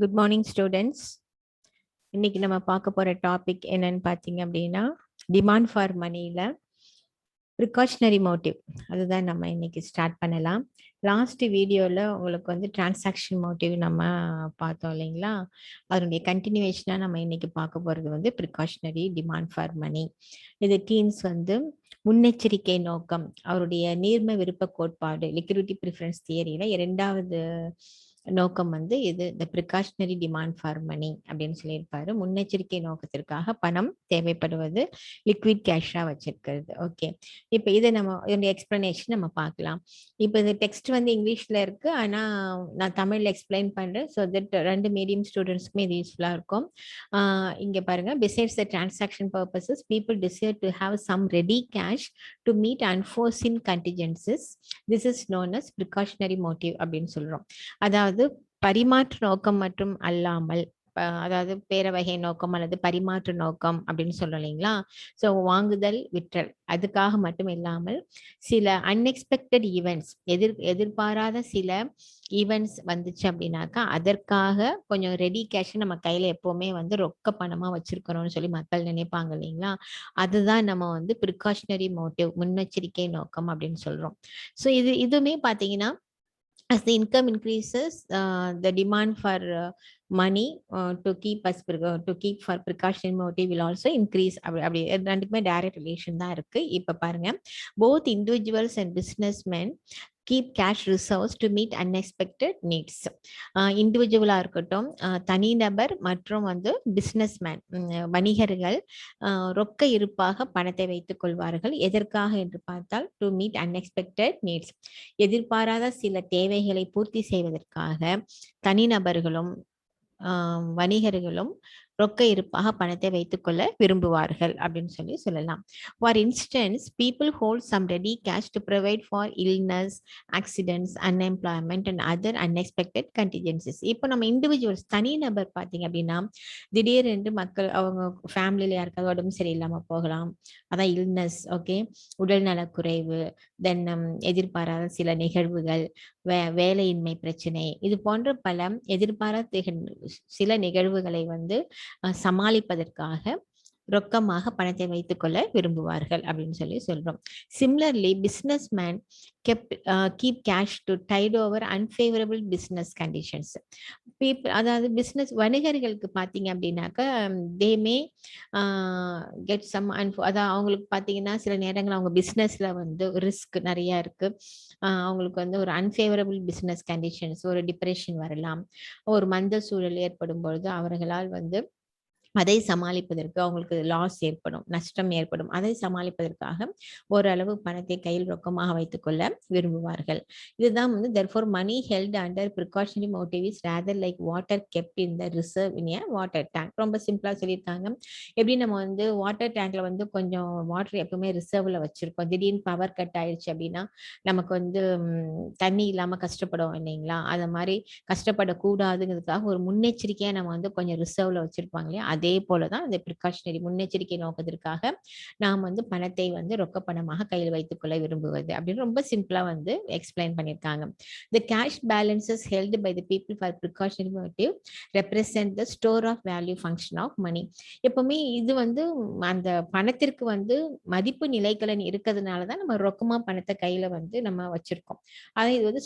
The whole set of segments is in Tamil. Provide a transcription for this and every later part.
Good morning students. இன்னைக்கு நம்ம பார்க்க போற டாபிக் என்னன்னு பார்த்தீங்க அப்படின்னா, டிமாண்ட் ஃபார் மணியில ப்ரிகாஷனரி மோட்டிவ். அதுதான் நம்ம இன்னைக்கு ஸ்டார்ட் பண்ணலாம். லாஸ்ட் வீடியோவில் உங்களுக்கு வந்து டிரான்சாக்ஷன் மோட்டிவ் நம்ம பார்த்தோம் இல்லைங்களா? அதனுடைய கண்டினியூவேஷனாக நம்ம இன்னைக்கு பார்க்க போகிறது வந்து ப்ரிகாஷனரி டிமாண்ட் ஃபார் மணி. இது டீன்ஸ் வந்து முன்னெச்சரிக்கை நோக்கம், அவருடைய நீர்ம விருப்ப கோட்பாடு லிக்விடிட்டி ப்ரிஃபரன்ஸ் தியரியில இரண்டாவது நோக்கம் வந்து இது இந்த ப்ரிகாஷனரி டிமாண்ட் ஃபார் மணி அப்படின்னு சொல்லியிருப்பாரு. முன்னெச்சரிக்கை நோக்கத்திற்காக பணம் தேவைப்படுவது லிக்விட் கேஷா வச்சிருக்கிறது. ஓகே, இப்போ இதை நம்ம இதனுடைய எக்ஸ்பிளனேஷன் நம்ம பார்க்கலாம். இப்போ இந்த டெக்ஸ்ட் வந்து இங்கிலீஷ்ல இருக்கு, ஆனா நான் தமிழ்ல எக்ஸ்பிளைன் பண்றேன். ஸோ தட் ரெண்டு மீடியம் ஸ்டூடெண்ட்ஸ்க்குமே இது யூஸ்ஃபுல்லா இருக்கும். இங்க பாருங்க, besides the transaction purposes people desire to have some ready cash to meet unforeseen contingencies. This is known as precautionary motive அப்படின்னு சொல்றோம். அதாவது பரிமாற்று நோக்கம் மற்றும் அல்லாமல், அதாவது பேர வகை நோக்கம் அல்லது பரிமாற்று நோக்கம் அப்படின்னு சொல்றோம் இல்லைங்களா? ஸோ வாங்குதல் விற்றல் அதுக்காக மட்டும் இல்லாமல் சில அன்எக்ஸ்பெக்டட் ஈவெண்ட்ஸ், எதிர்பாராத சில ஈவெண்ட்ஸ் வந்துச்சு அப்படின்னாக்கா அதற்காக கொஞ்சம் ரெடி கேஷ் நம்ம கையில எப்பவுமே வந்து ரொக்க பணமா வச்சிருக்கிறோம்னு சொல்லி மக்கள் நினைப்பாங்க இல்லைங்களா? அதுதான் நம்ம வந்து ப்ரிகாஷனரி மோட்டிவ், முன்னெச்சரிக்கை நோக்கம் அப்படின்னு சொல்றோம். ஸோ இதுவுமே பார்த்தீங்கன்னா, as the income increases, the demand for money to keep for precautionary motive will also increase. அப்படி ரெண்டுக்குமே டைரக்ட் ரிலேஷன் தான் இருக்கு. இப்ப பாருங்க, both individuals and businessmen keep cash reserves to meet unexpected needs. இண்டிவிஜுவலா இருக்கட்டும், தனிநபர் மற்றும் வந்து பிசினஸ்மேன், வணிகர்கள் ரொக்க இருப்பாக பணத்தை வைத்துக் கொள்வார்கள். எதற்காக என்று பார்த்தால் டு மீட் அன்எக்ஸ்பெக்டட் நீட்ஸ், எதிர்பாராத சில தேவைகளை பூர்த்தி செய்வதற்காக தனிநபர்களும் வணிகர்களும் ரொக்க இருப்பாக பணத்தை வைத்துக்கொள்ள விரும்புவார்கள் அப்படின்னு சொல்லலாம். For instance, people hold some ready cash to provide for illness, accidents, unemployment and other unexpected contingencies. இப்போ நம்ம இண்டிவிஜுவல்ஸ், தனிநபர் பார்த்தீங்க அப்படின்னா, திடீரென்று மக்கள் அவங்க ஃபேமிலியில யாருக்காவது உடம்பு சரியில்லாம போகலாம், அதான் இல்னஸ். ஓகே, உடல் நலக்குறைவு, தென் எதிர்பாராத சில நிகழ்வுகள், வேலையின்மை பிரச்சனை, இது போன்ற பல எதிர்பாராத சில நிகழ்வுகளை வந்து சமாளிப்பதற்காக ரொக்கமாக பணத்தை வைத்துக் கொள்ள விரும்புவார்கள் அப்படின்னு சொல்றோம். Similarly business man keep cash to tide over unfavourable business conditions. அதாவது பிசினஸ் வணிகர்களுக்கு பார்த்தீங்க அப்படின்னாக்கா, தே மே கெட் சம் அதாவது அவங்களுக்கு பார்த்தீங்கன்னா சில நேரங்கள் அவங்க பிஸ்னஸ்ல வந்து ரிஸ்க் நிறைய இருக்கு. அவங்களுக்கு வந்து ஒரு அன்ஃபேவரபிள் பிசினஸ் கண்டிஷன்ஸ், ஒரு டிப்ரெஷன் வரலாம், ஒரு மந்த சூழல் ஏற்படும் பொழுது அவர்களால் வந்து அதை சமாளிப்பதற்கு அவங்களுக்கு லாஸ் ஏற்படும், நஷ்டம் ஏற்படும். அதை சமாளிப்பதற்காக ஓரளவு பணத்தை கையில் ரொக்கமாக வைத்துக் கொள்ள விரும்புவார்கள். இதுதான் வந்து therefore money held under precautionary motive is rather like water kept in the reserve in a water tank. ரொம்ப சிம்பிளா சொல்லியிருக்காங்க. எப்படி நம்ம வந்து வாட்டர் டேங்க்ல வந்து கொஞ்சம் வாட்டர் எப்பவுமே ரிசர்வ்ல வச்சிருக்கோம், திடீர்னு பவர் கட் ஆயிடுச்சு அப்படின்னா நமக்கு வந்து தண்ணி இல்லாம கஷ்டப்படுவோம் இல்லைங்களா? அதை மாதிரி கஷ்டப்படக்கூடாதுங்கிறதுக்காக ஒரு முன்னெச்சரிக்கையா நம்ம வந்து கொஞ்சம் ரிசர்வ்ல வச்சிருப்பாங்க இல்லையா? அதே போலதான் இந்த ப்ரிகாஷனரி முன்னெச்சரிக்கை நோக்கத்திற்காக நாம் வந்து பணத்தை வந்து ரொக்க பணமாக கையில் வைத்துக் கொள்ள விரும்புவது அப்படின்னு ரொம்ப சிம்பிளா வந்து எக்ஸ்பிளைன் பண்ணியிருக்காங்க. The cash balances held by the people for precautionary motive represent the store of value function of money. எப்பவுமே இது வந்து அந்த பணத்திற்கு வந்து மதிப்பு நிலைக்கலன் இருக்கிறதுனாலதான் நம்ம ரொக்கமா பணத்தை கையில வந்து நம்ம வச்சிருக்கோம். அதாவது இது வந்து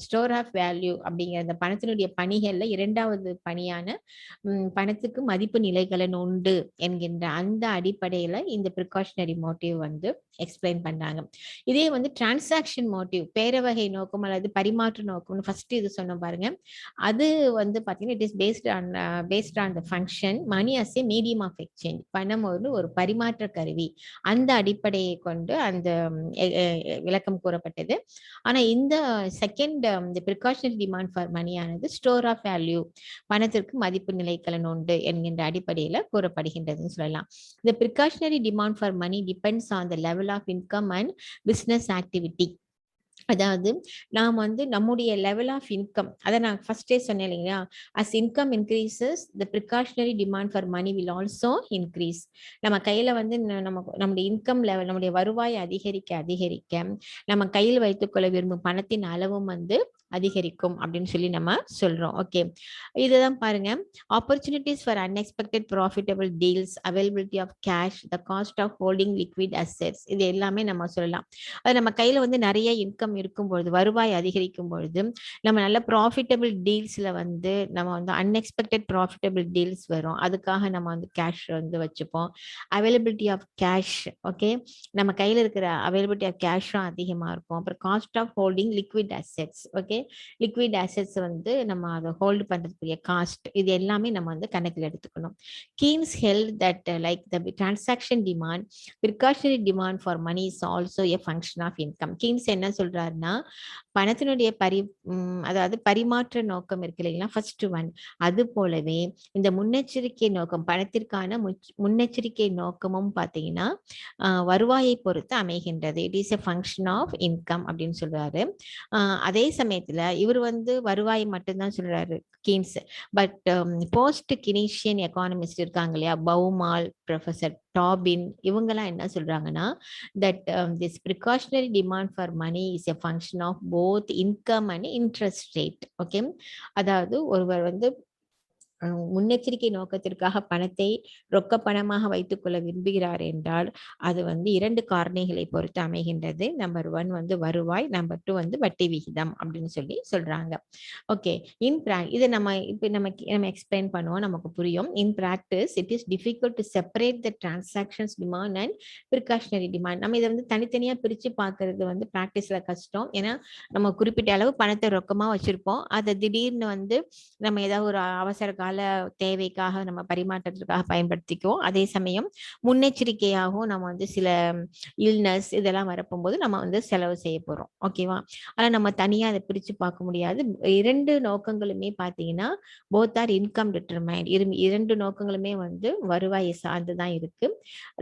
ஸ்டோர் ஆஃப் வேல்யூ அப்படிங்கிற அந்த பணத்தினுடைய பணிகள்ல இரண்டாவது பணியான பணத்துக்கு மதிப்பு நிலைகளன் உண்டு என்கின்ற அந்த அடிப்படையில இந்த ப்ரிகாஷனரி மோட்டிவ் வந்து எக்ஸ்பிளைன் பண்றாங்க. இதே வந்து டிரான்சாக்ஷன் மோட்டிவ், பேரவகை நோக்கம் அல்லது பரிமாற்று நோக்கம், ஃபர்ஸ்ட் இது சொன்ன பாருங்க, அது வந்து பாத்தீங்கன்னா it is based on the function money as a medium of exchange. பணம் ஒரு பரிமாற்ற கருவி, அந்த அடிப்படையை கொண்டு அந்த விளக்கம் கூறப்பட்டது. ஆனா இந்த செகண்ட் இந்த ப்ரிகாஷனரி டிமாண்ட் ஃபார் மணியானது ஸ்டோர் ஆஃப் வேல்யூ, பணத்திற்கு மதிப்பு நிலைக்கலன் உண்டு என்கின்ற அடிப்படையில கூறப்படுகின்றதுன்னு சொல்லலாம். The precautionary demand for money depends on the level of income and business activity. அதாவது நாம் வந்து நம்முடைய லெவல் ஆஃப் இன்கம், அதை நான் ஃபர்ஸ்டே சொன்னேன் இல்லைங்களா, as income increases the precautionary demand for money will also increase. நம்ம கையில வந்து நம்முடைய இன்கம் லெவல், நம்முடைய வருவாய் அதிகரிக்க அதிகரிக்க நம்ம கையில் வைத்துக்கொள்ள விரும்பும் பணத்தின் அளவும் வந்து அதிகரிக்கும் அப்படின்னு சொல்லி நம்ம சொல்றோம். ஓகே, இதுதான் பாருங்க, opportunities for unexpected profitable deals, availability of cash, the cost of holding liquid assets, இது எல்லாமே நம்ம சொல்லலாம். அது நம்ம கையில வந்து நிறைய இன்கம் இருக்கும் பொழுது, வருவாய் அதிகரிக்கும் பொழுது நம்ம நல்ல ப்ராஃபிட்டபிள் டீல்ஸ்ல வந்து நம்ம வந்து அன்எக்ஸ்பெக்டட் ப்ராஃபிட்டபிள் டீல்ஸ் வரும், அதுக்காக நம்ம வந்து கேஷ் வந்து வச்சுப்போம். அவைலபிலிட்டி ஆஃப் கேஷ், ஓகே, நம்ம கையில இருக்கிற அவைலபிலிட்டி ஆஃப் கேஷும் அதிகமா இருக்கும். அப்புறம் cost of holding liquid assets, okay, liquid assets வந்து நம்ம அதை ஹோல்டு பண்றதுக்குரிய காஸ்ட், இது எல்லாமே நம்ம வந்து கணக்கில் எடுத்துக்கணும். Keynes held that like the transaction demand, precautionary demand for money is also a function of income. Keynes என்ன சொல்றாருன்னா, பணத்தினுடைய அதாவது பரிமாற்ற நோக்கம் இருக்கு இல்லைங்களா, ஃபர்ஸ்ட் ஒன், அது போலவே இந்த முன்னெச்சரிக்கை நோக்கம், பணத்திற்கான முன்னெச்சரிக்கை நோக்கமும் பார்த்தீங்கன்னா வருவாயை பொறுத்து அமைகின்றது. It is a function of income அப்படின்னு சொல்றாரு. அதே சமயத்துல இவர் வந்து வருவாய் மட்டும்தான் சொல்றாரு Keynes. But post Keynesian economist இருக்காங்க இல்லையா, பவுமால், ப்ரொஃபசர் டாபின், இவங்கெல்லாம் என்ன சொல்றாங்கன்னா, that this precautionary demand for money is a function of both income and interest rate. Okay, அதாவது ஒருவர் வந்து முன்னெச்சரிக்கை நோக்கத்திற்காக பணத்தை ரொக்க பணமாக வைத்துக் கொள்ள விரும்புகிறார் என்றால் அது வந்து இரண்டு காரணிகளை பொறுத்து அமைகின்றது. நம்பர் ஒன் வந்து வருவாய், நம்பர் டூ வந்து வட்டி விகிதம் அப்படின்னு சொல்லி சொல்றாங்க. ஓகே, இதை நம்ம இப்போ நம்ம எக்ஸ்பிளைன் பண்ணுவோம், நமக்கு புரியும். இன் practice it is difficult to separate the transactions demand and precautionary demand. நம்ம இதை வந்து தனித்தனியா பிரிச்சு பார்க்கறது வந்து பிராக்டிஸ்ல கஷ்டம். ஏன்னா நம்ம குறிப்பிட்ட அளவு பணத்தை ரொக்கமா வச்சிருப்போம், அதை திடீர்னு வந்து நம்ம ஏதாவது ஒரு அவசர கால தேவைக்காக நம்ம பரிமாற்றத்திற்காக பயன்படுத்திக்குவோம். அதே சமயம் முன்னெச்சரிக்கையாகவும் நம்ம வந்து சில இல்னஸ் இதெல்லாம் வரப்போகும்போது நம்ம வந்து செலவு செய்ய போறோம். ஓகேவா, ஆனா நம்ம தனியா அதை பிரிச்சு பார்க்க முடியாது. இரண்டு நோக்கங்களுமே பார்த்தீங்கன்னா போத் ஆர் இன்கம் டிட்டர்மைண்ட். இரண்டு நோக்கங்களுமே வந்து வருவாயை சார்ந்துதான் இருக்கு.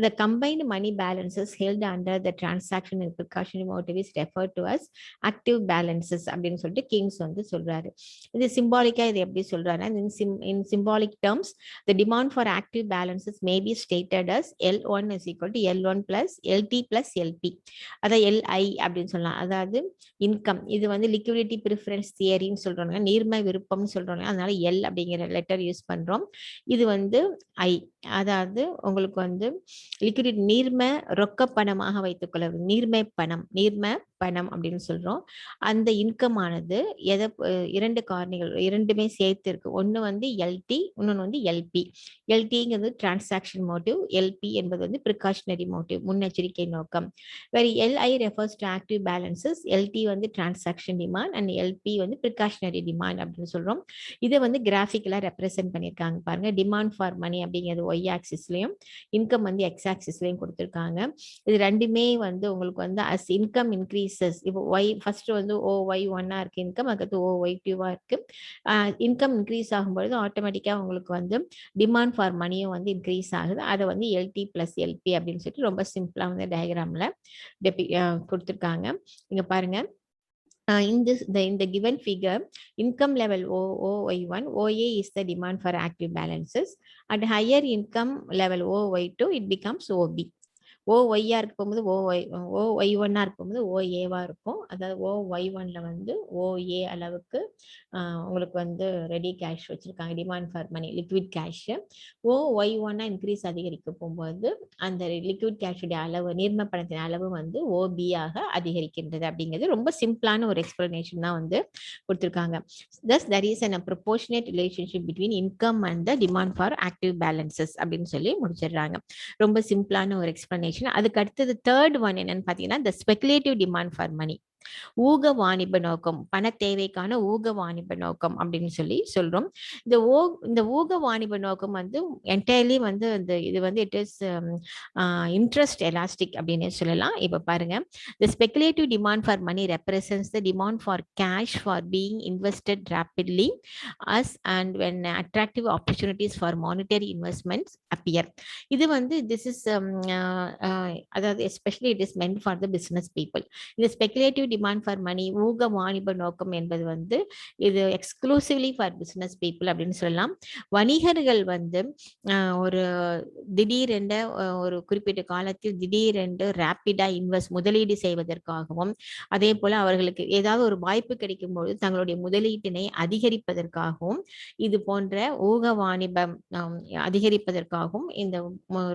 The combined money balances held under the transaction and precautionary motive is referred to as active balances அப்படின்னு சொல்லிட்டு கிங்ஸ் வந்து சொல்றாரு. இது சிம்பாலிக்கா இது எப்படி சொல்றாருன்னா, in symbolic terms the demand for active balances may be stated as L1 is equal to L1 plus LT plus LP. அத LI அப்படின்னு சொல்லலாம். அதாவது இன்கம், இது வந்து லிக்விடிட்டி ப்ரிஃபரன்ஸ் தியரின்னு சொல்றாங்க, நீர்மை விருப்பம்னு சொல்றாங்க, அதனால L அப்படிங்கிற லெட்டர் யூஸ் பண்றோம். இது வந்து I, அதாவது உங்களுக்கு வந்து லிக்விடிட்டி நீர்மை ரொக்க பணமாக வைத்துக்கொள்ள, நீர்மை பணம் அப்படின்னு சொல்றோம். அந்த இன்கம் ஆனது இரண்டு காரணிகள் இரண்டுமே சேர்த்து இருக்கு. ஒன்னு வந்து எல்டி, இன்னொன்னு வந்து எல்பி. எல்டிங்கிறது டிரான்சாக்ஷன் மோட்டிவ், எல்பி என்பது வந்து ப்ரிகாஷனரி மோட்டிவ், முன்னெச்சரிக்கை நோக்கம். வேற LI refers to active balances, LT வந்து டிரான்சாக்ஷன் டிமாண்ட் அண்ட் எல்பி வந்து ப்ரிகாஷனரி டிமாண்ட் அப்படின்னு சொல்றோம். இதை வந்து கிராஃபிக்கலா ரெப்ரசென்ட் பண்ணியிருக்காங்க பாருங்க. டிமாண்ட் ஃபார் மணி அப்படிங்கிறது ஒய் ஆக்சிஸ்லயும், இன்கம் வந்து எக்ஸ் ஆக்சிஸ்லயும் கொடுத்துருக்காங்க. இது ரெண்டுமே வந்து உங்களுக்கு வந்து அஸ் இன்கம் இன்க்ரீசஸ், இப்போ ஒய் ஃபர்ஸ்ட் வந்து OY1 இருக்கு இன்கம், அதுக்கு OY2 இருக்கு. இன்கம் இன்க்ரீஸ் ஆகும்பொழுது ஆட்டோமேட்டிக்கா உங்களுக்கு வந்து டிமாண்ட் ஃபார் மணியும் வந்து இன்க்ரீஸ் ஆகுது. அதை வந்து எல்டி பிளஸ் எல்பி அப்படின்னு சொல்லிட்டு ரொம்ப சிம்பிளா வந்து டயக்ராம்ல கொடுத்துருக்காங்க. இங்க பாருங்க. In the given figure, income level OY1, OA is the demand for active balances. At higher income level OY2, it becomes OB. OY இருக்கும்போது OY1 இருக்கும்போது OA இருக்கும். அதாவது OY1ல வந்து OA அளவுக்கு உங்களுக்கு வந்து ரெடி கேஷ் வச்சிருக்காங்க, demand for money liquid cash. OY1 increase அதிகரிக்க போகும்போது அந்த லிக்விட் கேஷுடைய அளவு, நீர்மை பணத்தின் அளவு வந்து OB ஆக அதிகரிக்கின்றது. அப்படிங்கிறது ரொம்ப சிம்பிளான ஒரு எக்ஸ்பிளனேஷன் தான் வந்து கொடுத்துருக்காங்க. Thus there is a proportionate relationship between income and the demand for active balances அப்படின்னு சொல்லி முடிச்சிடுறாங்க. ரொம்ப சிம்பிளான ஒரு எக்ஸ்பிளனேஷன். அதுக்கு அடுத்தது தேர்ட் ஒன் என்னன்னு பாத்தீங்கன்னா, the speculative demand for money, ஊக வாணிப நோக்கம், பண தேவைக்கான ஊக வாணிப நோக்கம் அப்படின்னு சொல்லி சொல்றோம். இந்த ஊக வாணிப நோக்கம் வந்து என்டையர்லி வந்து இது வந்து இட் இஸ் இன்ட்ரெஸ்ட் எலாஸ்டிக் அப்படின்னு சொல்லலாம். இப்ப பாருங்க, the speculative demand for money represents the demand for cash for being invested rapidly as and when attractive opportunities for monetary investments appear. இது வந்து this is அதாவது especially it is meant for the business people. இந்த speculative demand for money, ஊக வாணிப நோக்கம் என்பது வந்து இது எக்ஸ்க்ளூசிவ்லி ஃபார் பிசினஸ் பீப்புள் அப்படின்னு சொல்லலாம். வணிகர்கள் வந்து ஒரு திடீரென்று ஒரு குறிப்பிட்ட காலத்தில் திடீரென்று ரேப்பிடா முதலீடு செய்வதற்காகவும், அதே போல அவர்களுக்கு ஏதாவது ஒரு வாய்ப்பு கிடைக்கும் பொழுது தங்களுடைய முதலீட்டினை அதிகரிப்பதற்காகவும், இது போன்ற ஊக வாணிபம் அதிகரிப்பதற்காகவும் இந்த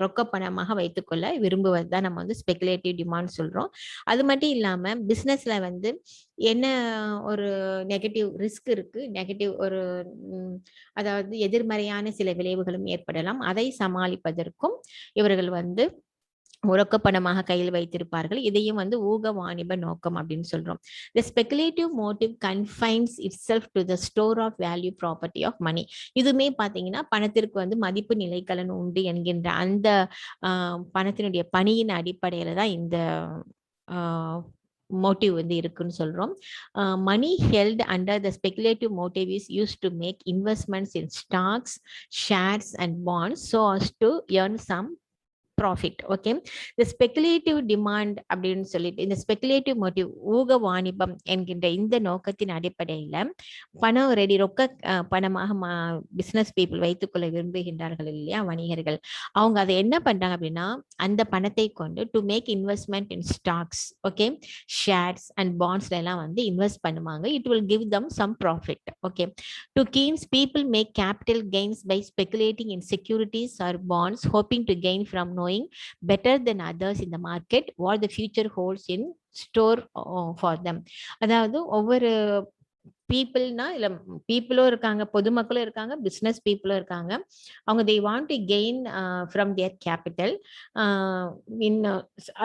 ரொக்க பணமாக வைத்துக்கொள்ள விரும்புவது தான் நம்ம வந்து ஸ்பெகுலேட்டிவ் டிமாண்ட் சொல்றோம். அது மட்டும் இல்லாம பிசினஸ்ல வந்து என்ன ஒரு நெகட்டிவ் ரிஸ்க் இருக்கு, நெகட்டிவ் ஒரு அதாவது எதிர்மறையான சில விளைவுகளும் ஏற்படலாம். அதை சமாளிப்பதற்கும் இவர்கள் வந்து ரொக்க பணமாக கையில் வைத்திருப்பார்கள். இதையும் வந்து ஊக வாணிப நோக்கம் அப்படின்னு சொல்றோம். The speculative motive confines itself to the store of value property of money. இதுமே பாத்தீங்கன்னா பணத்திற்கு வந்து மதிப்பு நிலைக்கலன் உண்டு என்கின்ற அந்த பணத்தினுடைய பணியின் அடிப்படையில தான் இந்த motive வந்து இருக்குன்னு சொல்றோம். Money held under the speculative motive is used to make investments in stocks, shares and bonds so as to earn some profit. Okay, the speculative demand அப்படின்னு சொல்லிட்டு இந்த speculative motive ஊக வாணிபம் என்கின்ற இந்த நோக்கத்தின் அடிப்படையில பணம் ரெடி ரொக்க பணமாக பிசினஸ் பீப்புள் வைத்துக்கொள்ள விரும்புகின்றார்கள் இல்லையா வணிகர்கள். அவங்க அதை என்ன பண்றாங்க அப்படின்னா அந்த பணத்தை கொண்டு to make investment in stocks, okay, shares and பாண்ட்ஸ்ல எல்லாம் வந்து இன்வெஸ்ட் பண்ணுவாங்க. It will give them some profit. Okay, to Keynes people make capital gains by speculating in securities or bonds hoping to gain from knowing better than others in the market what the future holds in store for them. அதாவது ஒவ்வொரு பீப்புள்னா இல்ல பீப்புளும் இருக்காங்க, பொதுமக்களும் இருக்காங்க, பிசினஸ் பீப்புளும் இருக்காங்க. அவங்க they want to gain from their capital.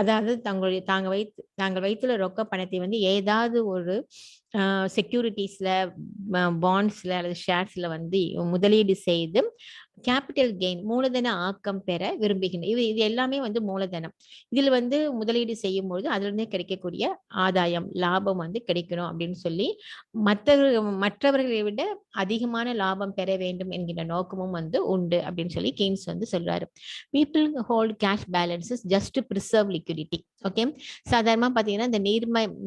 அதாவது தாங்கள் வைத்துள்ள ரொக்க பணத்தை வந்து ஏதாவது ஒரு செக்யூரிட்டிஸ்ல, பாண்ட்ஸ்ல அல்லது ஷேர்ஸ்ல வந்து முதலீடு செய்து கேபிட்டல் கெயின் மூலதன ஆக்கம் பெற விரும்புகின்றன. இது எல்லாமே வந்து மூலதனம். இதில் வந்து முதலீடு செய்யும் பொழுது அதுல இருந்து கிடைக்கக்கூடிய ஆதாயம், லாபம் வந்து கிடைக்கணும் அப்படின்னு சொல்லி மற்றவர்களை விட அதிகமான லாபம் பெற வேண்டும் என்கின்ற நோக்கமும் வந்து உண்டு அப்படின்னு சொல்லி கெய்ன்ஸ் வந்து சொல்றாரு. People hold cash balances just to preserve liquidity. Okay, சாதாரணமா பாத்தீங்கன்னா இந்த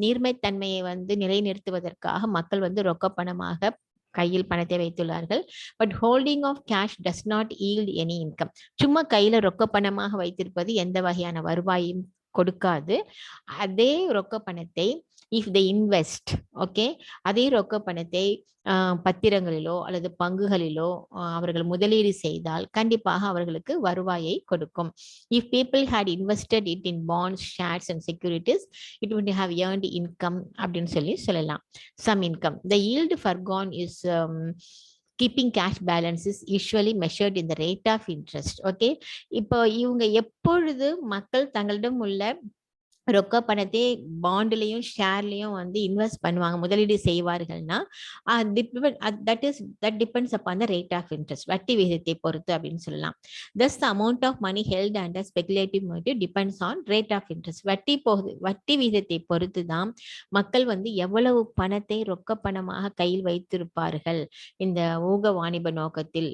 நீர்மைத்தன்மையை வந்து நிலைநிறுத்துவதற்காக மக்கள் வந்து ரொக்க பணமாக கையில் பணத்தை வைத்துள்ளார்கள். But holding of cash does not yield any income. சும்மா கையில ரொக்க பணமாக வைத்திருப்பது எந்த வகையான வருவாயும் கொடுக்காது. அதே ரொக்க பணத்தை இஃப் தே இன்வெஸ்ட், ஓகே, அதே ரொக்க பணத்தை பத்திரங்களிலோ அல்லது பங்குகளிலோ அவர்கள் முதலீடு செய்தால் கண்டிப்பாக அவர்களுக்கு வருவாயை கொடுக்கும். If people had invested it in bonds, shares and securities it would have earned income அப்படின்னு சொல்லலாம். Some income. The yield forgone is keeping cash balance is usually measured in the rate of interest. Okay, இப்போ இவங்க எப்பொழுது மக்கள் தங்களிடம் உள்ள ரொக்க பணத்தை பாண்ட்லயும் ஷேர்லயும் வந்து இன்வெஸ்ட் பண்ணுவாங்க, முதலீடு செய்வார்கள்னா that depends upon the rate of interest, வட்டி விகிதத்தை பொறுத்து அப்படின்னு சொல்லலாம். Thus the amount of money held under speculative motive depends on rate of interest. வட்டி விகிதத்தை பொறுத்து தான் மக்கள் வந்து எவ்வளவு பணத்தை ரொக்க பணமாக கையில் வைத்திருப்பார்கள் இந்த ஊக வாணிப நோக்கத்தில்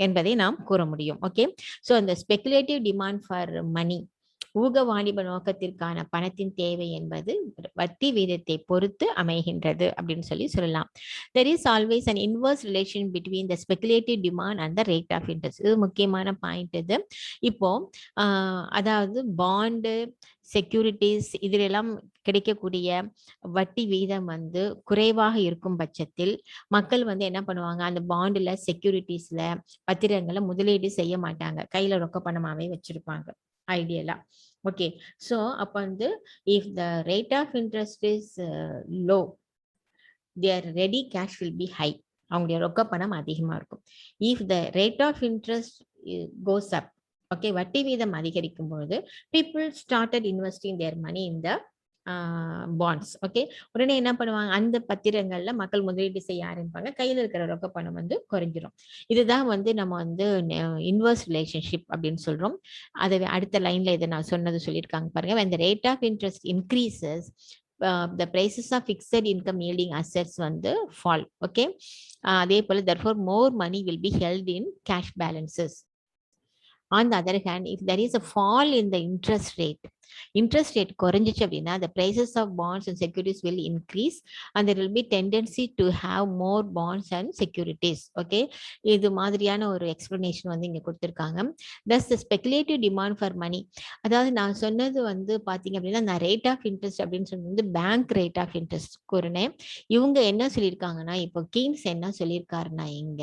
என்பதை நாம் கூற முடியும். ஓகே, ஸோ அந்த ஸ்பெகுலேட்டிவ் டிமாண்ட் ஃபார் மணி, ஊக வாணிப நோக்கத்திற்கான பணத்தின் தேவை என்பது வட்டி வீதத்தை பொறுத்து அமைகின்றது அப்படின்னு சொல்லலாம். There is always an inverse relation between the speculative demand and the rate of interest. இது முக்கியமான பாயிண்ட். இது இப்போ அதாவது பாண்டு, செக்யூரிட்டிஸ் இதிலெல்லாம் கிடைக்கக்கூடிய வட்டி வீதம் வந்து குறைவாக இருக்கும் பட்சத்தில் மக்கள் வந்து என்ன பண்ணுவாங்க, அந்த பாண்டுல, செக்யூரிட்டிஸ்ல, பத்திரங்களை முதலீடு செய்ய மாட்டாங்க, கையில ரொக்க பணமாவே வச்சிருப்பாங்க ஐடியலா. ஓகே, ஸோ அப்போ வந்து if the rate of interest is low, their ready cash will be high, அவங்களுடைய ரொக்க பணம் அதிகமா இருக்கும். If the rate of interest goes up, okay, வட்டி வீதம் அதிகரிக்கும் பொழுது people started investing their money in the bonds. Okay, உடனே என்ன பண்ணுவாங்க, அந்த பத்திரங்கள்ல மக்கள் முதலீடு செய்ய ஆரம்பிப்பாங்க, கையில் இருக்கிற ரொக்க பணம் வந்து குறைஞ்சிரும். இதுதான் வந்து நம்ம வந்து இன்வெர்ஸ் ரிலேஷன்ஷிப் அப்படின்னு சொல்றோம். அதை அடுத்த லைன்ல இதை நான் சொன்னது சொல்லியிருக்காங்க பாருங்க. when the rate of interest increases the prices of fixed income yielding assets வந்து fall. ஓகே, அதே போல therefore more money will be held in cash balances. On the other hand, if there is a fall in the interest rate, interest rate குறைஞ்சிச்சு அப்படின்னா the prices of bonds and securities will increase and there will be tendency to have more bonds and securities. Okay, இது மாதிரியான ஒரு எக்ஸ்பிளனேஷன் வந்து இங்க கொடுத்திருக்காங்க. thus the speculative demand for money, அதாவது நான் சொன்னது வந்து பாத்தீங்க அப்படின்னா நான் ரேட் ஆஃப் இன்ட்ரெஸ்ட் அப்படின்னு சொன்னது வந்து பேங்க் ரேட் ஆஃப் இன்ட்ரெஸ்ட் கூறினேன். இவங்க என்ன சொல்லியிருக்காங்கன்னா இப்போ கீன்ஸ் என்ன சொல்லியிருக்காருன்னா இங்க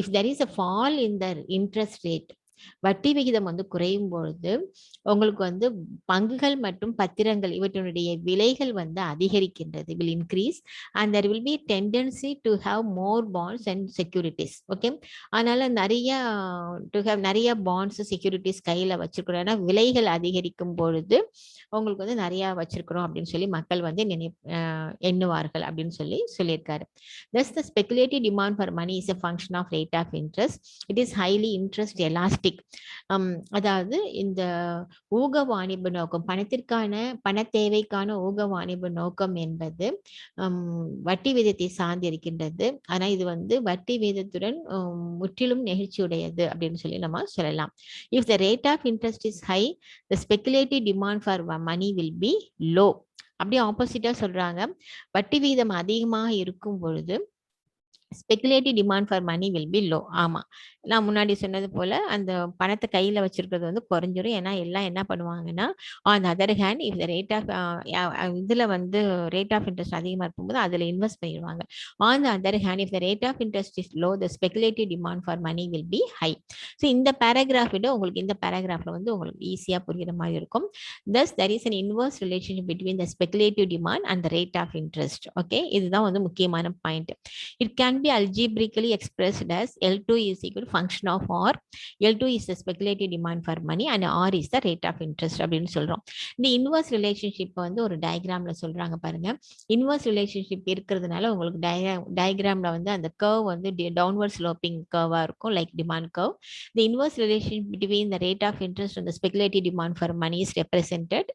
if there is a fall in the interest rate, வட்டி விகிதம் வந்து குறையும் பொழுது உங்களுக்கு வந்து பங்குகள் மற்றும் பத்திரங்கள் இவற்றினுடைய விலைகள் வந்து அதிகரிக்கின்றது, will increase and there will be tendency to have more bonds and securities. Okay, அதனால நிறைய பாண்ட்ஸ் செக்யூரிட்டிஸ் கையில வச்சிருக்கிறோம். ஏன்னா விலைகள் அதிகரிக்கும் பொழுது உங்களுக்கு வந்து நிறைய வச்சிருக்கிறோம் அப்படின்னு சொல்லி மக்கள் வந்து எண்ணுவார்கள் அப்படின்னு சொல்லியிருக்காரு. thus the speculative demand for money is a function of rate of interest. It is highly interest elastic. அதாவது இந்த ஊக வாணிப நோக்கம், பண தேவைக்கான ஊக வாணிப நோக்கம் என்பது வட்டி வீதத்தை சார்ந்து இருக்கின்றது. ஆனா இது வந்து வட்டி வீதத்துடன் முற்றிலும் நெகிழ்ச்சியுடையது அப்படின்னு சொல்லி நம்ம சொல்லலாம். if the rate of interest is high, the speculative demand for money will be low. அப்படியே ஆப்போசிட்டா சொல்றாங்க, வட்டி வீதம் அதிகமாக இருக்கும் பொழுது speculative demand for money will be low. ஆமா, நான் முன்னாடி சொன்னது போல அந்த பணத்தை கையில வச்சிருக்கிறது வந்து குறைஞ்சிரும். ஏன்னா எல்லாம் என்ன பண்ணுவாங்கன்னா on other hand if the rate of இதுல வந்து ரேட் ஆஃப் இன்ட்ரெஸ்ட் அதிகமா இருக்கும்போது அதுல இன்வெஸ்ட் பண்ணிடுவாங்க. On the other hand if the rate of interest is low, the speculative demand for money will be high. So இந்த பேராகிராஃப் விட உங்களுக்கு இந்த பேராகிராஃப்ல வந்து உங்களுக்கு ஈஸியா புரியுற மாதிரி இருக்கும். thus there is an inverse relationship between the speculative demand and the rate of interest. Okay, இதுதான் வந்து முக்கியமான point. it can be algebraically expressed as L2 is equal to function of R. L2 is the speculative demand for money and R is the rate of interest அப்படின்னு சொல்றோம். இந்த இன்வர்ஸ் ரிலேஷன்ஷிப் வந்து ஒரு டயக்ராம்ல சொல்றாங்க பாருங்க. இன்வர்ஸ் ரிலேஷன்ஷிப் இருக்கிறதுனால உங்களுக்கு டயக்ராம்ல வந்து அந்த கர்வ் வந்து டவுன்வர்ட் ஸ்லோப்பிங் கர்வா இருக்கும், like demand curve. the inverse relationship between the rate of interest and the speculative demand for money is represented.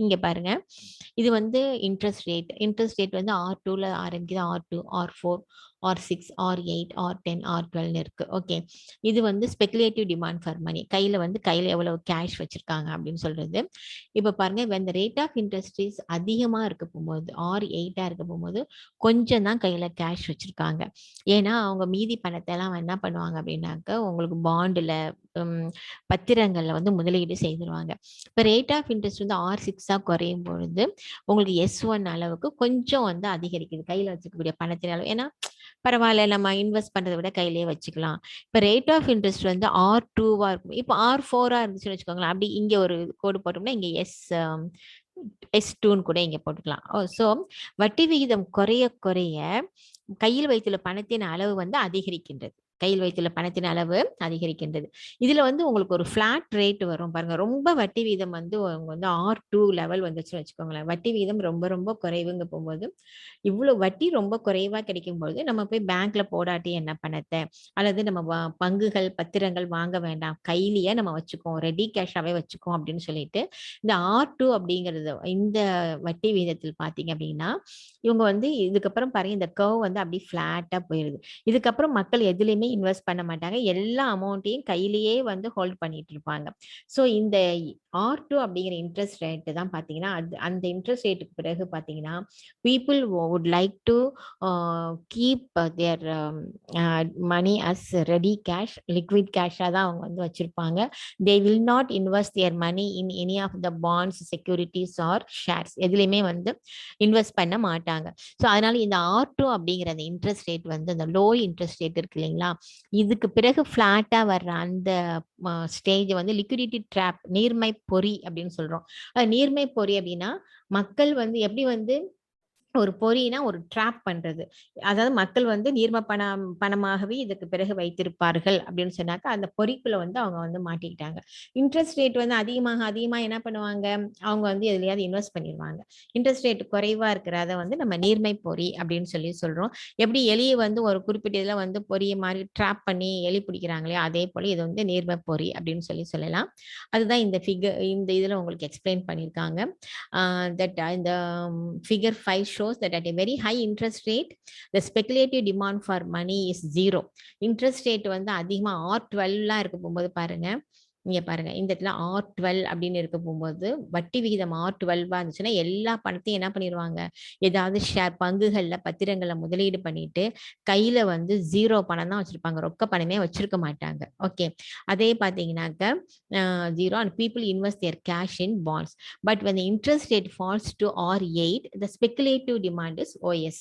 இங்க பாருங்க, இது வந்து இன்ட்ரெஸ்ட் ரேட் வந்து R2ல ஆரம்பிக்குது, R2, R4, R6, R8, R10, R12 இருக்கு. ஓகே, இது வந்து ஸ்பெகுலேட்டிவ் டிமாண்ட் ஃபார் மணி, கையில எவ்வளவு கேஷ் வச்சிருக்காங்க அப்படின்னு சொல்றது. இப்ப பாருங்க, when the rate of interest is அதிகமா இருக்க போகும்போது, R8 இருக்க போகும்போது கொஞ்சம் தான் கையில கேஷ் வச்சிருக்காங்க. ஏன்னா அவங்க மீதி பணத்தை எல்லாம் என்ன பண்ணுவாங்க அப்படின்னாக்க உங்களுக்கு பாண்டுல பத்திரங்கள்ல வந்து முதலீடு செய்திருவாங்க. இப்ப ரேட் ஆஃப் இன்ட்ரெஸ்ட் வந்து R6 குறையும் பொழுது உங்களுக்கு S1 அளவுக்கு கொஞ்சம் வந்து அதிகரிக்குது கையில வச்சுக்கக்கூடிய பணத்தின் அளவு. ஏன்னா பரவாயில்ல, நம்ம இன்வெஸ்ட் பண்றதை விட கையிலேயே வச்சுக்கலாம். இப்ப ரேட் ஆஃப் இன்ட்ரெஸ்ட் வந்து R2 இருக்கும். இப்போ R4 இருந்துச்சுன்னு வச்சுக்கோங்களேன், அப்படி இங்க ஒரு கோடு போட்டோம்னா இங்க S2 கூட இங்க போட்டுக்கலாம். சோ வட்டி விகிதம் குறைய குறைய கையில் வைத்துள்ள பணத்தின் அளவு வந்து அதிகரிக்கின்றது. இதுல வந்து உங்களுக்கு ஒரு பிளாட் ரேட் வரும் பாருங்க. ரொம்ப வட்டி வீதம் வந்து R2 லெவல் வந்துச்சுன்னு வச்சுக்கோங்களேன், வட்டி வீதம் ரொம்ப ரொம்ப குறைவுங்க போகும்போது இவ்வளவு வட்டி ரொம்ப குறைவா கிடைக்கும் பொழுது நம்ம போய் பேங்க்ல போடாட்டி என்ன பணத்தை அல்லது நம்ம பங்குகள் பத்திரங்கள் வாங்க வேண்டாம், கையிலேயே நம்ம வச்சுக்கோம், ரெடி கேஷாவே வச்சுக்கோம் அப்படின்னு சொல்லிட்டு இந்த R2 அப்படிங்கிறது இந்த வட்டி வீதத்தில் பாத்தீங்க அப்படின்னா இவங்க வந்து இதுக்கப்புறம் பாருங்க இந்த கர்வ் வந்து அப்படி பிளாட்டா போயிருது. இதுக்கப்புறம் மக்கள் எதுலையுமே இன்வெஸ்ட் பண்ண மாட்டாங்க, எல்லா அமௌண்ட்டையும் கையிலேயே வந்து ஹோல்ட் பண்ணிட்டு இருப்பாங்க. ஸோ இந்த R2 அப்படிங்கிற இன்ட்ரெஸ்ட் ரேட் தான் பாத்தீங்கன்னா அந்த இன்ட்ரெஸ்ட் ரேட்டுக்கு பிறகு பாத்தீங்கன்னா people would like to keep their money as ready cash, liquid cash தான் அவங்க வந்து வச்சிருப்பாங்க. they will not invest their money in any of the bonds, securities or shares. எதுலையுமே வந்து இன்வெஸ்ட் பண்ண மாட்டாங்க. ஸோ அதனால இந்த R2 அப்படிங்கிற அந்த இன்ட்ரெஸ்ட் ரேட் வந்து அந்த லோ இன்ட்ரெஸ்ட் ரேட் இருக்கு இல்லைங்களா, இதுக்கு பிறகு பிளாட்டா வர்ற அந்த ஸ்டேஜ் வந்து லிக்விடிட்டி ட்ராப், நீர்மை பொறி அப்படின்னு சொல்றோம். நீர்மை பொறி அப்படின்னா மக்கள் வந்து எப்படி வந்து ஒரு பொறினா ஒரு ட்ராப் பண்றது, அதாவது மக்கள் வந்து நீர்ம பணமாகவே இதுக்கு பிறகு வைத்திருப்பார்கள் அப்படின்னு சொன்னாக்க அந்த பொறிக்குள்ள வந்து அவங்க வந்து மாட்டிக்கிட்டாங்க. இன்ட்ரெஸ்ட் ரேட் வந்து அதிகமாக என்ன பண்ணுவாங்க, அவங்க வந்து எதுலையாவது இன்வெஸ்ட் பண்ணிடுவாங்க. இன்ட்ரெஸ்ட் ரேட் குறைவா இருக்கிறத வந்து நம்ம நீர்மை பொறி அப்படின்னு சொல்லி சொல்றோம். எப்படி எலியை வந்து ஒரு குறிப்பிட்ட இதுல வந்து பொறிய மாதிரி ட்ராப் பண்ணி எலி பிடிக்கிறாங்களே, அதே போல இது வந்து நீர்மை பொறி அப்படின்னு சொல்லலாம். அதுதான் இந்த இதுல உங்களுக்கு எக்ஸ்பிளைன் பண்ணியிருக்காங்க. தட் இந்த figure 5 shows that at a very high interest rate the speculative demand for money is zero. interest rate வந்து அதிகமா R12 இருக்க போகும்போது பாருங்க இங்க பாருங்க இந்த இடத்துல R12 அப்படின்னு இருக்க போகும்போது வட்டி விகிதம் R12 இருந்துச்சுன்னா எல்லா பணத்தையும் என்ன பண்ணிடுவாங்க, ஏதாவது ஷேர் பங்குகள்ல பத்திரங்களை முதலீடு பண்ணிட்டு கையில வந்து 0 பணம் தான் வச்சிருப்பாங்க, ரொக்க பணமே வச்சிருக்க மாட்டாங்க. ஓகே, அதே பாத்தீங்கன்னாக்க 0 and people invest their cash in bonds, but when the interest rate falls to R8 the speculative demand is OS.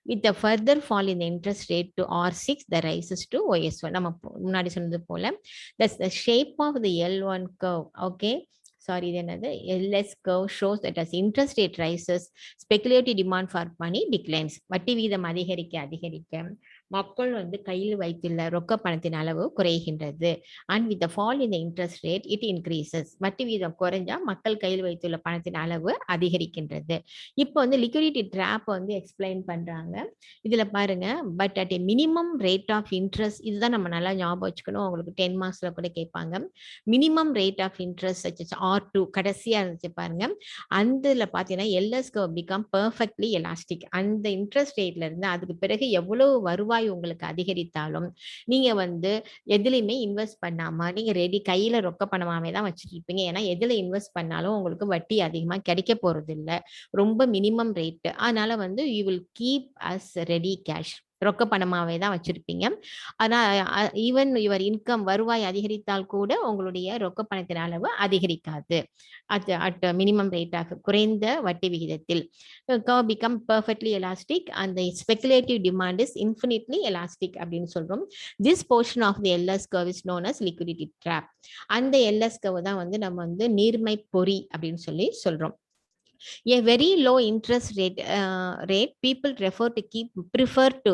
With the further fall in the interest rate to R6 the rises to OS1. நம்ம முன்னாடி சொன்னது போல that's the shape of the L1 curve. Okay, sorry, இது என்னது, LS curve shows that as interest rate rises speculative demand for money declines. வட்டி வீதம் அதிகரிக்க அதிகரிக்க மக்கள் வந்து கையில் வைத்துள்ள ரொக்க பணத்தின் அளவு குறைகின்றது. and with the fall in the interest rate it increases. வட்டி வீதம் குறைஞ்சா மக்கள் கையில் வைத்துள்ள பணத்தின் அளவு அதிகரிக்கின்றது. இப்போ வந்து liquidity trap வந்து எக்ஸ்பிளைன் பண்றாங்க. இதுல பாருங்க, but at a minimum rate of interest, இதுதான் நம்ம நல்லா ஞாபகம் வச்சுக்கணும், உங்களுக்கு 10 மார்க்ஸ்ல கூட கேட்பாங்க. Minimum rate of interest R2 கடைசியா இருந்துச்சு பாருங்க, அதுல பாத்தீங்கன்னா LS curve become perfectly elastic. அந்த இன்ட்ரெஸ்ட் ரேட்ல இருந்து அதுக்கு பிறகு எவ்வளவு வருவாய் உங்களுக்கு அதிகரித்தாலும் நீங்க வந்து எதுலையுமே இன்வெஸ்ட் பண்ணாம நீங்க ரெடி கையில ரொக்க பணமாவே தான் வச்சுட்டு இருப்பீங்க. ஏன்னா எதுல இன்வெஸ்ட் பண்ணாலும் உங்களுக்கு வட்டி அதிகமா கிடைக்க போறது இல்ல, ரொம்ப மினிமம் ரேட். அதனால வந்து you will keep as ready cash, ரொக்க பணமாவே தான் வச்சிருப்பீங்க. ஆனா ஈவன் யுவர் இன்கம் வருவாய் அதிகரித்தால் கூட உங்களுடைய ரொக்க பணத்தின் அளவு அதிகரிக்காது. அட் மினிமம் ரேட்டாக குறைந்த வட்டி விகிதத்தில் curve become perfectly elastic and the speculative demand is infinitely elastic அப்படின்னு சொல்றோம். This portion of the LS curve is known as liquidity trap. அந்த LS curve தான் வந்து நம்ம வந்து நீர்மை பொறி அப்படின்னு சொல்லி சொல்றோம். A very low interest rate people prefer to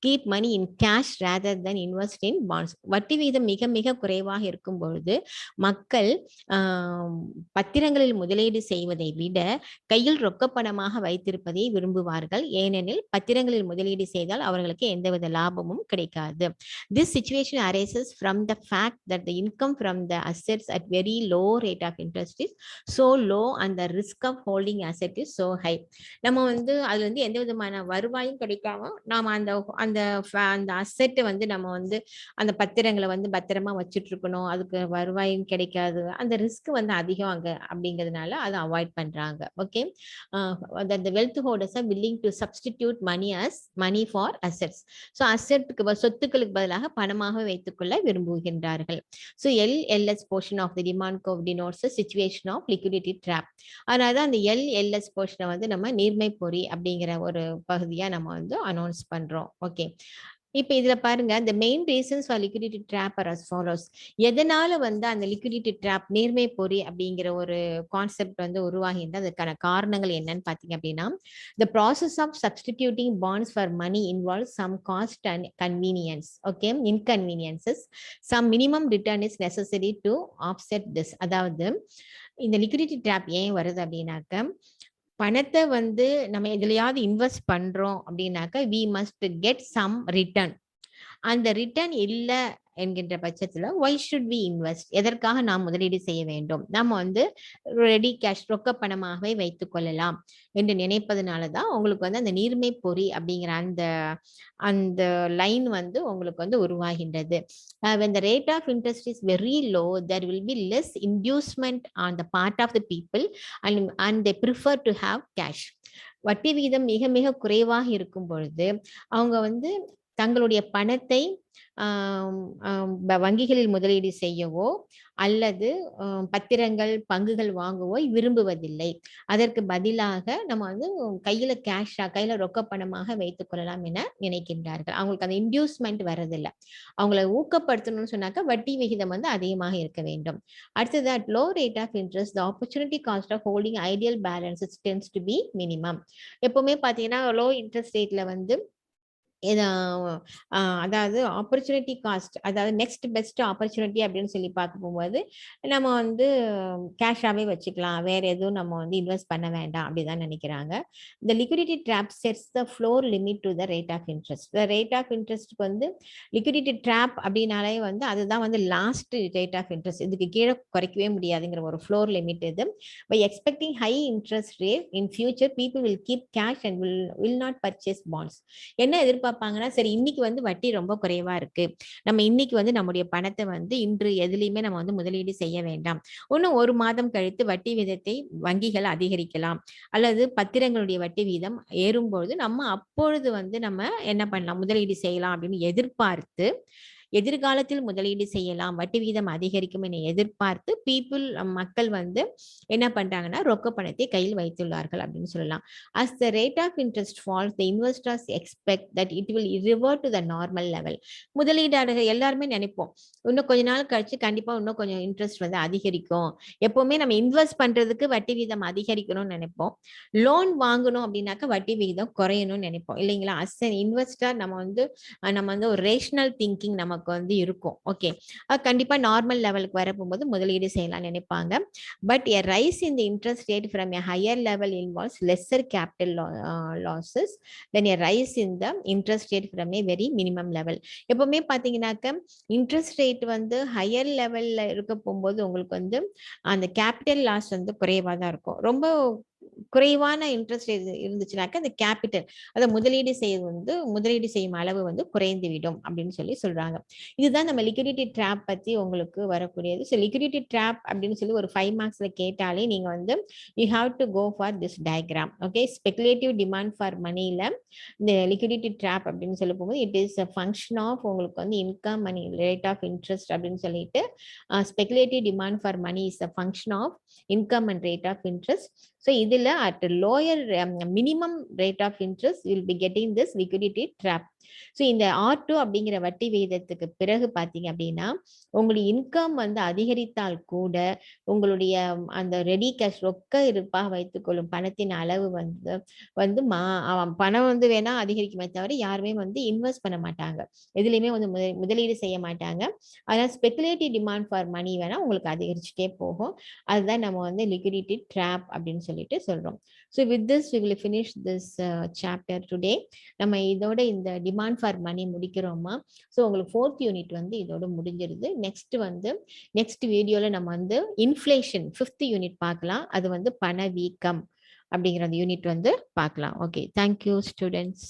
keep money in cash rather than invest in bonds. வட்டி வீதம் மிக மிக குறைவாக இருக்கும் பொழுது மக்கள் பத்திரங்களில் முதலீடு செய்வதை விட கையில் ரொக்க பணமாக வைத்திருப்பதை விரும்புவார்கள். ஏனெனில் பத்திரங்களில் முதலீடு செய்தால் அவர்களுக்கு எந்தவித லாபமும் கிடைக்காது. This situation arises from the fact that the income from the assets at very low rate of interest is so low and the risk of holding asset is so high. நம்ம வந்து அதுல இருந்து எந்த விதமான வருவாயும் கிடைக்காம நாம அந்த அந்த அந்த அசெட் வந்து நம்ம வந்து அந்த பத்திரங்களை வந்து பத்திரமா வச்சுட்டு இருக்கணும், அதுக்கு வருவாயும் கிடைக்காது, அந்த ரிஸ்க் வந்து அதிகம் அங்க அப்படிங்கிறதுனால அதை அவாய்ட் பண்றாங்க. Okay, the wealth holders are willing to substitute money as money for assets. So அசெட்டுக்கு சொத்துக்களுக்கு பதிலாக பணமாக வைத்துக்கொள்ள விரும்புகின்றார்கள். So LS portion of the demand curve denotes the situation of liquidity trap. அதனால தான் அந்த LS போர்ஷனை வந்து நம்ம நீர்மை பொறி அப்படிங்கிற ஒரு பகுதியா நம்ம வந்து அனௌன்ஸ் பண்றோம். ஓகே, இப்ப இதுல பாருங்க, the main reasons for liquidity trap are as follows. எதனால வந்து அந்த liquidity trap நீர்மை பொறி அப்படிங்கிற ஒரு கான்செப்ட் வந்து உருவாகின்றது, அதுக்கான காரணங்கள் என்னன்னு பாத்தீங்க அப்படின்னா, the process of substituting bonds for money involves some cost and convenience. Okay, inconveniences. Some minimum return is necessary to offset this. அதாவது இந்த லிக்விடிட்டி ட்ராப் ஏன் வருது அப்படின்னாக்க, பணத்தை வந்து நம்ம எதுலையாவது இன்வெஸ்ட் பண்றோம் அப்படின்னாக்க we must get some return. அந்த ரிட்டர்ன் இல்ல என்கின்ற பட்சத்துல why should we invest, எதற்காக நாம் முதலீடு செய்ய வேண்டும், நம்ம வந்து ரெடி கேஷ் ரொக்க பணமாகவே வைத்துக் கொள்ளலாம் என்று நினைப்பதனாலதான் உங்களுக்கு வந்து அந்த நீர்மை பொறி அப்படிங்கிற அந்த அந்த லைன் வந்து உங்களுக்கு வந்து உருவாகின்றது. When the rate of interest is very low there will be less inducement on the part of the people and they prefer to have cash. வட்டி விகிதம் மிக மிக குறைவாக இருக்கும் பொழுது அவங்க வந்து தங்களுடைய பணத்தை வங்கிகளில் முதலீடு செய்யவோ அல்லது பத்திரங்கள் பங்குகள் வாங்கவோ விரும்புவதில்லை. அதற்கு பதிலாக நம்ம வந்து கையில ரொக்க பணமாக வைத்துக் கொள்ளலாம் என நினைக்கின்றார்கள். அவங்களுக்கு அந்த இன்டியூஸ்மெண்ட் வரதில்லை. அவங்களை ஊக்கப்படுத்தணும்னு சொன்னாக்க வட்டி விகிதம் வந்து அதிகமாக இருக்க வேண்டும். அடுத்தது, at low rate of interest the opportunity cost of holding ideal balances tends to be minimum. எப்பவுமே பாத்தீங்கன்னா லோ இன்ட்ரெஸ்ட் ரேட்ல வந்து அதாவது ஆப்பர்ச்சுனிட்டி காஸ்ட், அதாவது நெக்ஸ்ட் பெஸ்ட் ஆப்பர்ச்சுனிட்டி அப்படின்னு சொல்லி பார்க்க போகும்போது நம்ம வந்து கேஷாவே வச்சுக்கலாம், வேற எதுவும் நம்ம வந்து இன்வெஸ்ட் பண்ண வேண்டாம் அப்படிதான் நினைக்கிறாங்க. இந்த liquidity trap sets the floor limit to the rate of interest. Rate of இன்ட்ரெஸ்ட்க்கு வந்து லிக்விடிட்டி ட்ராப் அப்படின்னாலே வந்து அதுதான் வந்து லாஸ்ட் ரேட் ஆஃப் இன்ட்ரெஸ்ட், இதுக்கு கீழே குறைக்கவே முடியாதுங்கிற ஒரு ஃப்ளோர் லிமிட் இது. By expecting high interest rate in future people will keep cash and will not purchase bonds. என்ன எதிர்பார்க்க எதிர்பார்ப்பாங்கன்னா, சரி இன்னைக்கு வந்து வட்டி ரொம்ப குறைவா இருக்கு. நம்ம இன்னைக்கு வந்து நம்முடைய பணத்த வந்து இன்று எதுலயுமே நம்ம வந்து முதலீடு செய்ய வேண்டாம். இன்னும் 1 மாதம் கழித்து வட்டி விகிதத்தை வங்கிகள் அதிகரிக்கலாம். அல்லது பத்திரங்களுடைய வட்டி வீதம் ஏறும்பொழுது நம்ம அப்பொழுது வந்து நம்ம என்ன பண்ணலாம்? முதலீடு செய்யலாம் அப்படின்னு எதிர்பார்த்து எதிர்காலத்தில் முதலீடு செய்யலாம், வட்டி விகிதம் அதிகரிக்கும் என எதிர்பார்த்து மக்கள் வந்து என்ன பண்றாங்கன்னா, ரொக்க பணத்தை கையில் வைத்துள்ளார்கள் அப்படின்னு சொல்லலாம். As the rate of interest falls, the investors expect that it will revert to the normal level. முதலீட்டாளர்கள் எல்லாருமே நினைப்போம், இன்னும் கொஞ்ச நாள் கழிச்சு கண்டிப்பா இன்னும் கொஞ்சம் இன்ட்ரெஸ்ட் வந்து அதிகரிக்கும். எப்பவுமே நம்ம இன்வெஸ்ட் பண்றதுக்கு வட்டி விகிதம் அதிகரிக்கணும்னு நினைப்போம். லோன் வாங்கணும் அப்படின்னாக்க வட்டி விகிதம் குறையணும்னு நினைப்போம் இல்லைங்களா? அஸ் அன் இன்வெஸ்டர் நம்ம வந்து ஒரு ரேஷனல் திங்கிங் நமக்கு வந்து இருக்கும். ஓகே, கண்டிப்பா நார்மல் லெவலுக்கு வரப்போகும்போது முதலீடு செய்யலாம்னு நினைப்பாங்க. But a rise in the interest rate from a higher level involves lesser capital losses than a rise in the interest rate from a very minimum level. எப்பவுமே பாத்தீங்கன்னாக்க இன்ட்ரெஸ்ட் ரேட் வந்து ஹையர் லெவல்ல இருக்க போகும்போது உங்களுக்கு வந்து அந்த கேபிட்டல் லாஸ் வந்து குறைவா தான் இருக்கும். ரொம்ப குறைவான இன்ட்ரெஸ்ட் இருந்துச்சுனாக்க அந்த கேபிட்டல் அதை முதலீடு செய்யும் அளவு வந்து குறைந்து விடும் அப்படின்னு சொல்லி சொல்றாங்க. இதுதான் நம்ம லிக்விடிட்டி ட்ராப் பத்தி உங்களுக்கு வரக்கூடியது. ஸோ லிக்விடிட்டி ட்ராப் அப்படின்னு சொல்லி ஒரு 5 மார்க்ஸ்ல கேட்டாலே நீங்க வந்து you have to go for this diagram. Okay, speculative demand for மணியில இந்த லிக்விடிட்டி ட்ராப் அப்படின்னு சொல்ல போகும்போது it is a function of உங்களுக்கு வந்து income money rate of interest அப்படின்னு சொல்லிட்டு speculative demand for money is a function of income and rate of interest. So இதுல at lower minimum rate of interest will be getting this liquidity trap. So இந்த R2 அப்படிங்கிற வட்டி விகிதத்துக்கு பிறகு பார்த்தீங்க அப்படின்னா உங்களுடைய இன்கம் வந்து அதிகரித்தால் கூட உங்களுடைய அந்த ரெடி கேஷ் ரொக்க இருப்பாக வைத்துக்கொள்ளும் பணத்தின் அளவு வந்து வந்து பணம் வந்து வேணா அதிகரிக்குமே தவிர யாருமே வந்து இன்வெஸ்ட் பண்ண மாட்டாங்க, எதுலையுமே வந்து முதலீடு செய்ய மாட்டாங்க. அதனால ஸ்பெகுலேட்டிவ் டிமாண்ட் ஃபார் மணி வேணா உங்களுக்கு அதிகரிச்சுட்டே போகும். அதுதான் நம்ம வந்து லிக்விடிட்டி ட்ராப் அப்படின்னு சொல்லிட்டு சொல்றோம். So with this we will finish this chapter today. நம்ம இதோட இந்த டிமாண்ட் ஃபார் மணி முடிக்கிறோமா? ஸோ உங்களுக்கு 4th யூனிட் வந்து இதோட முடிஞ்சிருது. நெக்ஸ்ட் வீடியோல நம்ம வந்து இன்ஃப்ளேஷன் 5th யூனிட் பார்க்கலாம். அது வந்து பணவீக்கம் அப்படிங்கிற அந்த யூனிட் வந்து பார்க்கலாம். Okay, thank you students.